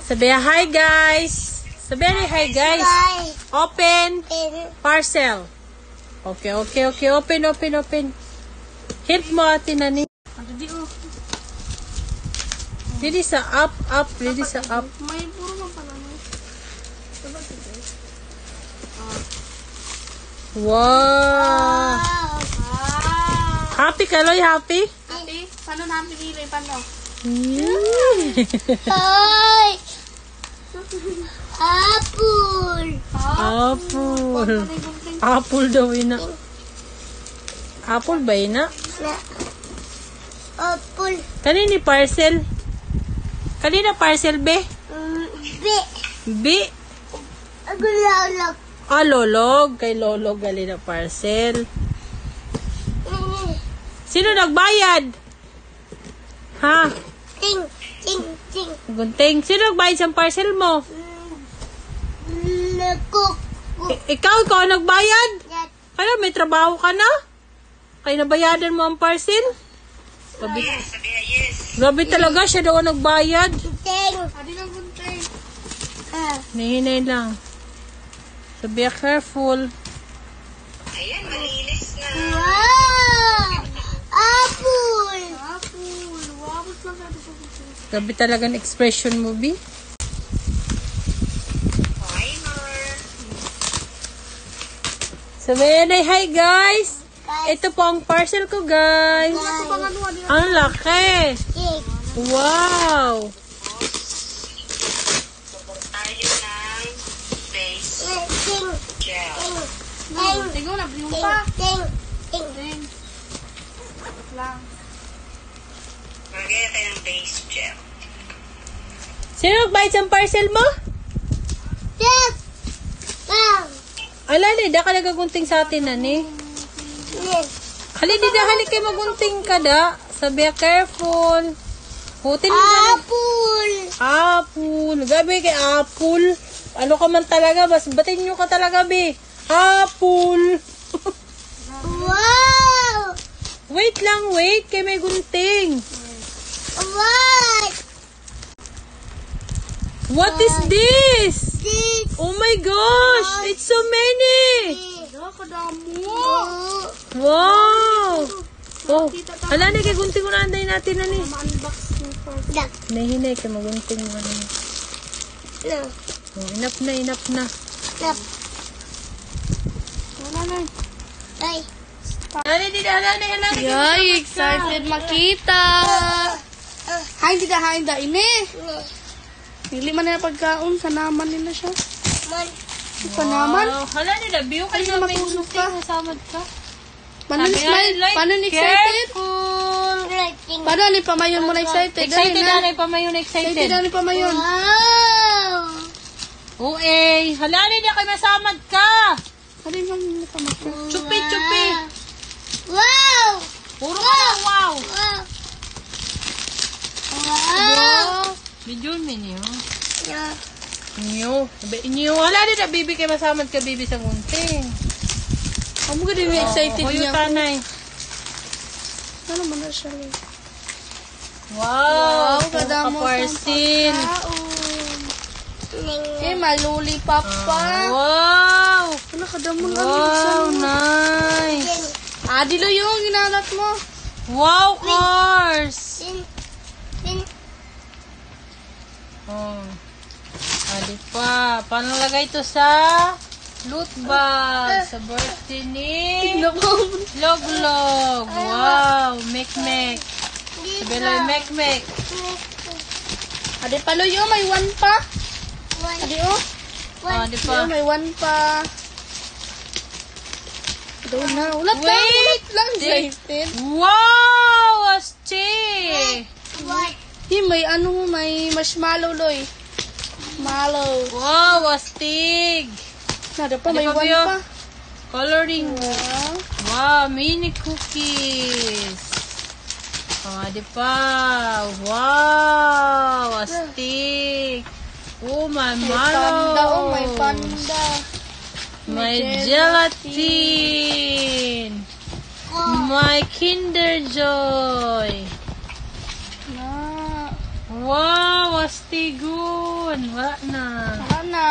Sabihan, hi guys. Sabihan, hi guys. Open parcel. Okay. Open. Hit mo ate nani. Didi sa up. Didi sa up. May puro man pala no. Wow. Happy ka, Loy? Happy? Happy? Paano namin pinili? Paano? Hi! Apple! Apple daw ina. Apple ba ina? Apple. Kanini parcel? Kanina parcel be? Be? Agulolog. Lolog. Kay Lolog gali na parcel. Sino nagbayad? Ha? Ting. Gunting. Sino nagbayad sa parcel mo? Ikaw nagbayad? Kaya may trabaho ka na? Kaya nabayadan mo ang parcel? Grabe talaga siya daw nagbayad. Ting. Adi ng gunting. Nihinay lang. So be careful. Ayan, malinis na. Wow! Apple! Wow, mas lang ito. Grabe talaga ang expression mo, B. Sabihin ay hi guys. Ito po ang parcel ko guys. Ang laki. Wow. Tayo ng face gel. Tingnan na, yung pa. Ting. Lang. Magaya tayo ng face gel. Sino nagbayad sa parcel mo? Yes! Bang! Ala, da ka nagagunting sa atin, nani. Yes! Hali, hali kayo magunting ka da. Sabi, careful. Hutin mo ka na. Apple. Gabi kay apple. Ano ka man talaga, bas batin nyo ka talaga, be. Apple. Wow! Wait lang, wait. Kay may gunting. What? What is this? This. Oh my gosh! It's so many! Wow! Oh, ala na kay gunting ko na anday natin na ni. Ma-unbox yung first. Nahinay kay magunting mo na. No. Oh, enough na. Stop. Wala na. Ay. Ala na. Yay, excited makita. Hain da ini. Pili man na pagkaon sa naman nila siya. Man. Sa naman. Wow. Hala nila, view ka Ay, na may matulog gunting. ka. Masamad ka. Paano ni smile? Paano ni excited? Careful! Paano ni pamayon mo na excited? Excited Dali na pa mayon, Excited excited. na ni pamayon. Wow! Oh, hala na kay masamad ka. Ano yung mga pamayon? Chupi. Wow! Puro ka lang, wow. Wow! Wow. Medyo minyo. Yeah. Inyo. Hala na bibi kay masamad ka, bibi sa gunting. Amo ka din excited Kuyo niya. tanay. Ano man na siya? Wow. Kada mo sa parcel. Maluli pa. Wow. Ano kadamon Wow, nice. Dilo yung ginalat mo. Wow, cars. Pin. Oh. Adi pa. Paano lagay ito sa loot bag? Sa birthday ni Loglog. Wow. Mek. Sabi lang mek. Adi palo yung may one pa. Adi oh. Adi pa. Yung may one pa. Doon na. Ulat lang. Excited. Wow, Asti. What? May marshmallow loy. Mallow. Wow, astig. Nada pa, Adi may pa, one Bio. pa. Coloring. Wow. Wow, mini cookies. Oh, adi pa. Wow, astig. Oh, my May panda, oh, may malo. panda. My gelatin. My Kinder Joy. Na. Wow, astigon. Wala na. Wala na.